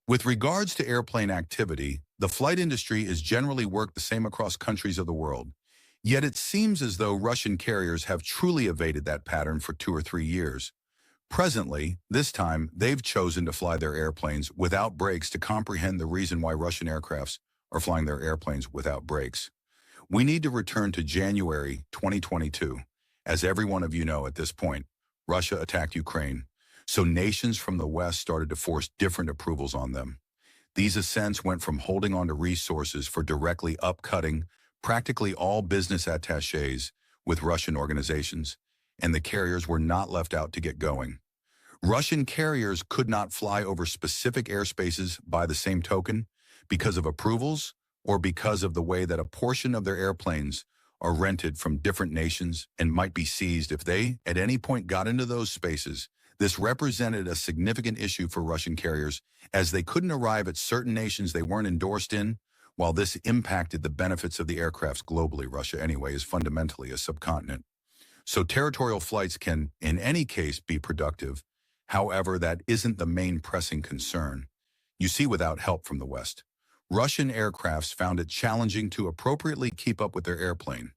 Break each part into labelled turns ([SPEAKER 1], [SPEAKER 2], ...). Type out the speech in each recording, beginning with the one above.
[SPEAKER 1] With regards to airplane activity, the flight industry is generally worked the same across countries of the world. Yet it seems as though Russian carriers have truly evaded that pattern for 2 or 3 years. Presently, this time, they've chosen to fly their airplanes without brakes to comprehend the reason why Russian aircrafts are flying their airplanes without brakes. We need to return to January 2022. As every one of you know at this point, Russia attacked Ukraine, so nations from the West started to force different approvals on them. These ascents went from holding on to resources for directly upcutting practically all business attachés with Russian organizations, and the carriers were not left out to get going. Russian carriers could not fly over specific airspaces by the same token because of approvals or because of the way that a portion of their airplanes are rented from different nations and might be seized if they, at any point, got into those spaces. This represented a significant issue for Russian carriers as they couldn't arrive at certain nations they weren't endorsed in. While this impacted the benefits of the aircrafts globally, Russia anyway is fundamentally a subcontinent. So territorial flights can, in any case, be productive. However, that isn't the main pressing concern. You see, without help from the West, Russian aircrafts found it challenging to appropriately keep up with their airplane.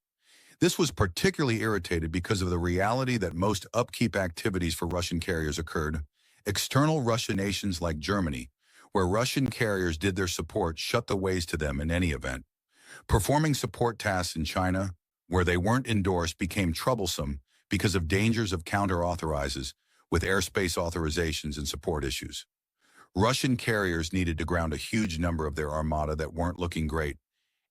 [SPEAKER 1] This was particularly irritated because of the reality that most upkeep activities for Russian carriers occurred. External Russian nations like Germany, where Russian carriers did their support, shut the ways to them in any event. Performing support tasks in China, where they weren't endorsed, became troublesome because of dangers of counter-authorizes with airspace authorizations and support issues. Russian carriers needed to ground a huge number of their armada that weren't looking great,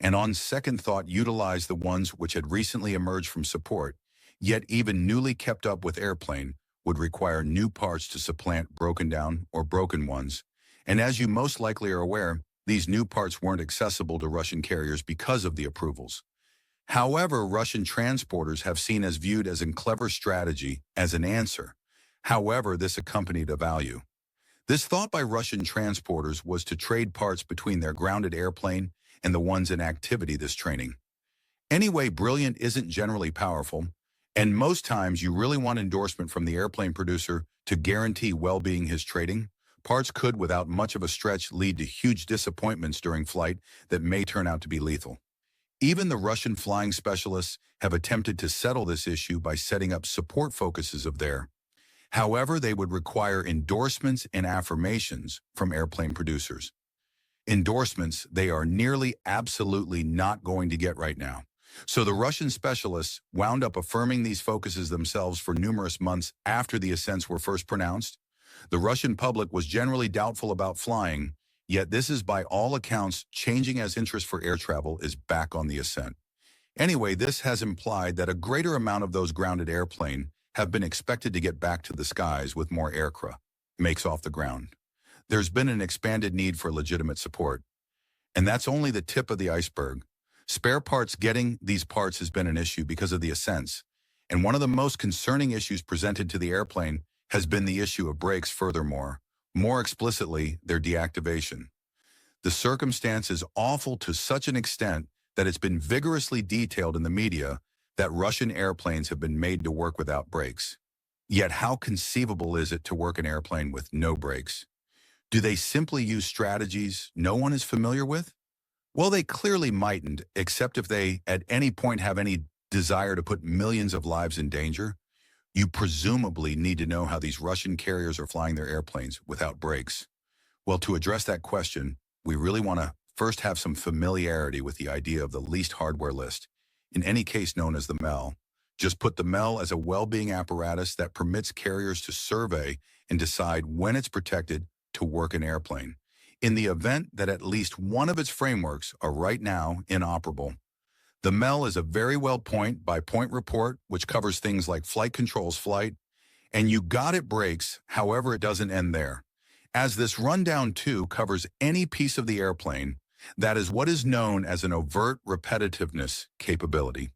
[SPEAKER 1] and on second thought utilized the ones which had recently emerged from support, yet even newly kept up with airplane would require new parts to supplant broken down or broken ones. And as you most likely are aware, these new parts weren't accessible to Russian carriers because of the approvals. However, Russian transporters have seen as viewed as a clever strategy as an answer. However, this accompanied a value. This thought by Russian transporters was to trade parts between their grounded airplane and the ones in activity this training. Anyway, brilliant isn't generally powerful, and most times you really want endorsement from the airplane producer to guarantee well-being his trading. Parts could, without much of a stretch, lead to huge disappointments during flight that may turn out to be lethal. Even the Russian flying specialists have attempted to settle this issue by setting up support focuses of their. However, they would require endorsements and affirmations from airplane producers. Endorsements they are nearly absolutely not going to get right now. So the Russian specialists wound up affirming these focuses themselves for numerous months after the ascents were first pronounced. The Russian public was generally doubtful about flying, yet this is by all accounts changing as interest for air travel is back on the ascent. Anyway, this has implied that a greater amount of those grounded airplane have been expected to get back to the skies with more aircraft makes off the ground. There's been an expanded need for legitimate support. And that's only the tip of the iceberg. Spare parts, getting these parts has been an issue because of the ascents. And one of the most concerning issues presented to the airplane has been the issue of brakes furthermore, more explicitly, their deactivation. The circumstance is awful to such an extent that it's been vigorously detailed in the media that Russian airplanes have been made to work without brakes. Yet how conceivable is it to work an airplane with no brakes? Do they simply use strategies no one is familiar with? Well, they clearly mightn't, except if they at any point have any desire to put millions of lives in danger. You presumably need to know how these Russian carriers are flying their airplanes without brakes. Well, to address that question, we really want to first have some familiarity with the idea of the least hardware list, in any case known as the MEL. Just put the MEL as a well-being apparatus that permits carriers to survey and decide when it's protected to work an airplane, in the event that at least one of its frameworks are right now inoperable. The MEL is a very well point-by-point report which covers things like flight controls flight, and you got it brakes, however it doesn't end there. As this rundown too covers any piece of the airplane, that is what is known as an overt repetitiveness capability.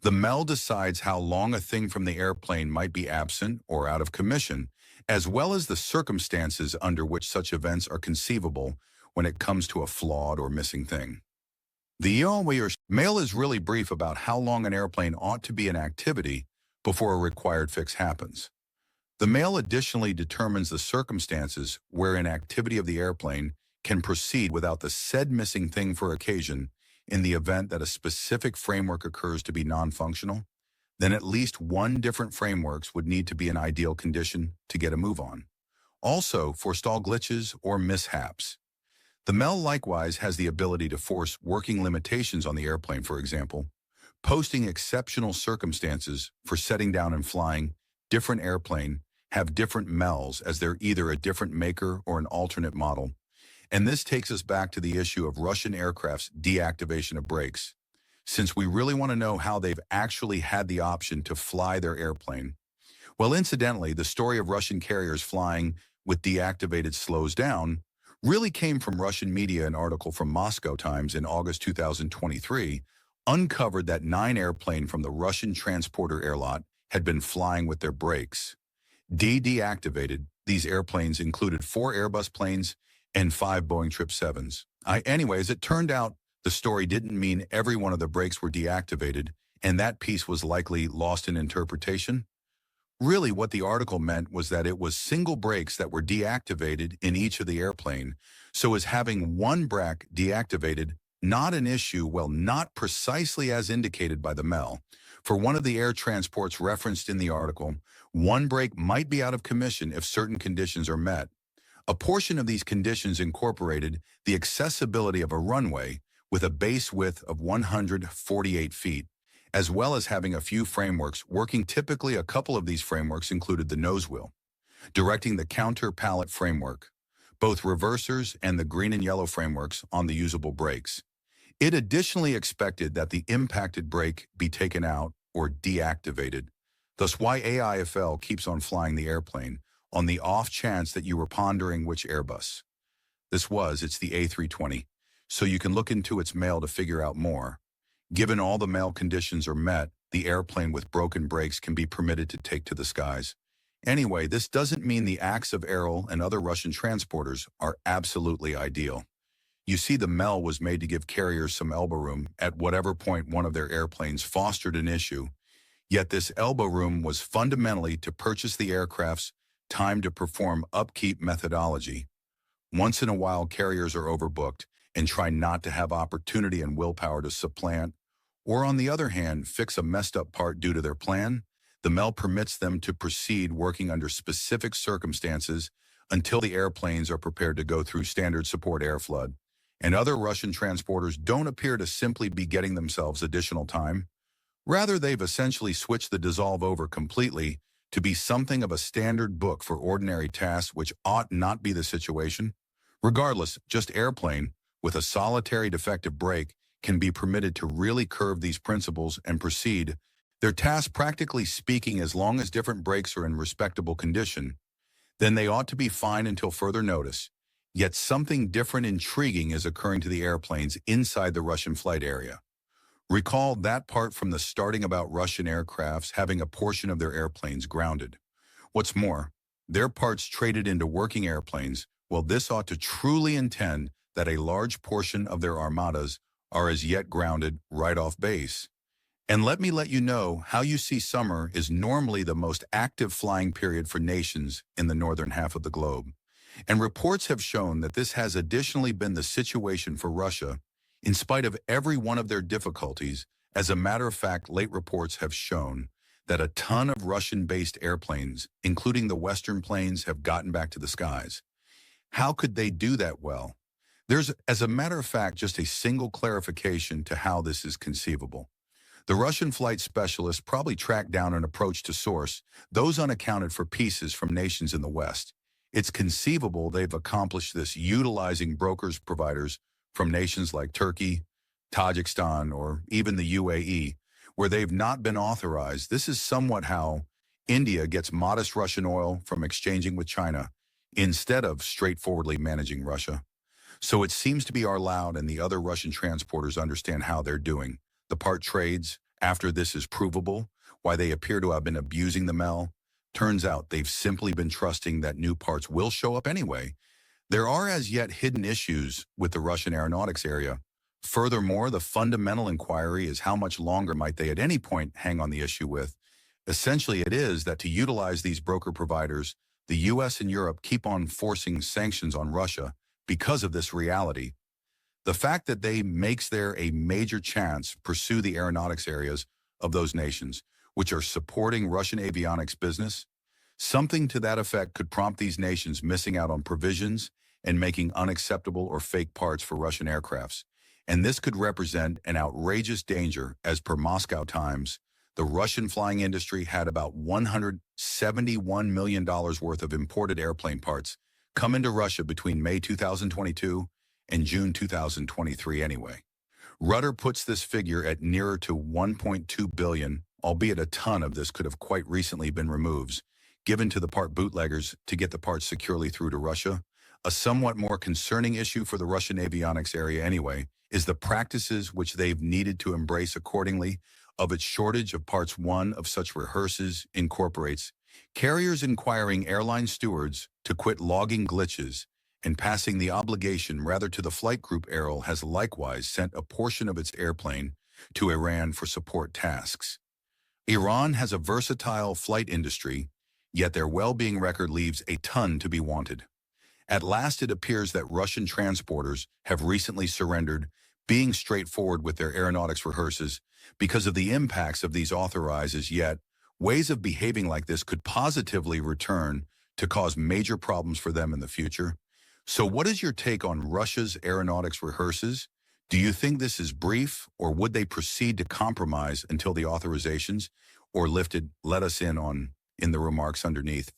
[SPEAKER 1] The MEL decides how long a thing from the airplane might be absent or out of commission, as well as the circumstances under which such events are conceivable when it comes to a flawed or missing thing. The MEL is really brief about how long an airplane ought to be in activity before a required fix happens. The MEL additionally determines the circumstances wherein activity of the airplane can proceed without the said missing thing for occasion in the event that a specific framework occurs to be non-functional, then at least one different frameworks would need to be in ideal condition to get a move on. Also, forestall glitches or mishaps. The MEL likewise has the ability to force working limitations on the airplane, for example, posting exceptional circumstances for setting down and flying. Different airplane have different MELs as they're either a different maker or an alternate model. And this takes us back to the issue of Russian aircraft's deactivation of brakes. Since we really want to know how they've actually had the option to fly their airplane. Well, incidentally, the story of Russian carriers flying with deactivated slows down really came from Russian media. An article from Moscow Times in August 2023 uncovered that 9 airplanes from the Russian transporter Aeroflot had been flying with their brakes deactivated. These airplanes included 4 Airbus planes and 5 Boeing 777s. Anyways, it turned out the story didn't mean every one of the brakes were deactivated, and that piece was likely lost in interpretation. Really, what the article meant was that it was single brakes that were deactivated in each of the airplane, so as having one brake deactivated not an issue, well, not precisely as indicated by the MEL. For one of the air transports referenced in the article, one brake might be out of commission if certain conditions are met. A portion of these conditions incorporated the accessibility of a runway with a base width of 148 feet, as well as having a few frameworks working. Typically, a couple of these frameworks included the nose wheel, directing the counter pallet framework, both reversers and the green and yellow frameworks on the usable brakes. It additionally expected that the impacted brake be taken out or deactivated, thus why AIFL keeps on flying the airplane on the off chance that you were pondering which Airbus. It's the A320, so you can look into its mail to figure out more. Given all the mail conditions are met, the airplane with broken brakes can be permitted to take to the skies. Anyway, this doesn't mean the acts of Aeroflot and other Russian transporters are absolutely ideal. You see, the MEL was made to give carriers some elbow room at whatever point one of their airplanes fostered an issue, yet this elbow room was fundamentally to purchase the aircraft's time to perform upkeep methodology. Once in a while, carriers are overbooked and try not to have opportunity and willpower to supplant, or on the other hand, fix a messed up part due to their plan. The MEL permits them to proceed working under specific circumstances until the airplanes are prepared to go through standard support Aeroflot. And other Russian transporters don't appear to simply be getting themselves additional time. Rather, they've essentially switched the dissolve over completely to be something of a standard book for ordinary tasks, which ought not be the situation. Regardless, just airplane with a solitary defective brake can be permitted to really curve these principles and proceed their task, practically speaking. As long as different brakes are in respectable condition, then they ought to be fine until further notice. Yet something different intriguing is occurring to the airplanes inside the Russian flight area. Recall that part from the starting about Russian aircrafts having a portion of their airplanes grounded. What's more, their parts traded into working airplanes. Well, this ought to truly intend that a large portion of their armadas are as yet grounded right off base. And let me let you know how you see summer is normally the most active flying period for nations in the northern half of the globe. And reports have shown that this has additionally been the situation for Russia, in spite of every one of their difficulties. As a matter of fact, late reports have shown that a ton of Russian-based airplanes, including the Western planes, have gotten back to the skies. How could they do that well? There's, as a matter of fact, just a single clarification to how this is conceivable. The Russian flight specialists probably tracked down an approach to source those unaccounted for pieces from nations in the West. It's conceivable they've accomplished this utilizing brokers providers from nations like Turkey, Tajikistan, or even the UAE, where they've not been authorized. This is somewhat how India gets modest Russian oil from exchanging with China, instead of straightforwardly managing Russia. So it seems to be Aeroflot and the other Russian transporters understand how they're doing the part trades. After this is provable, why they appear to have been abusing the MEL. Turns out they've simply been trusting that new parts will show up anyway. There are as yet hidden issues with the Russian aeronautics area. Furthermore, the fundamental inquiry is how much longer might they at any point hang on the issue with. Essentially, it is that to utilize these broker providers, the US and Europe keep on forcing sanctions on Russia because of this reality. The fact that they makes there a major chance pursue the aeronautics areas of those nations, which are supporting Russian avionics business, something to that effect could prompt these nations missing out on provisions and making unacceptable or fake parts for Russian aircrafts. And this could represent an outrageous danger. As per Moscow Times, the Russian flying industry had about $171 million worth of imported airplane parts come into Russia between May 2022 and June 2023 anyway. Rudder puts this figure at nearer to 1.2 billion, albeit a ton of this could have quite recently been removed, given to the part bootleggers to get the parts securely through to Russia. A somewhat more concerning issue for the Russian avionics area anyway is the practices which they've needed to embrace accordingly of its shortage of parts. One of such rehearses incorporates carriers inquiring airline stewards to quit logging glitches and passing the obligation rather to the flight group. Aero has likewise sent a portion of its airplane to Iran for support tasks. Iran has a versatile flight industry, yet their well-being record leaves a ton to be wanted. At last, it appears that Russian transporters have recently surrendered, being straightforward with their aeronautics rehearses because of the impacts of these authorizes. Yet, ways of behaving like this could positively return to cause major problems for them in the future. So what is your take on Russia's aeronautics rehearses? Do you think this is brief, or would they proceed to compromise until the authorizations or lifted? Let us in the remarks underneath.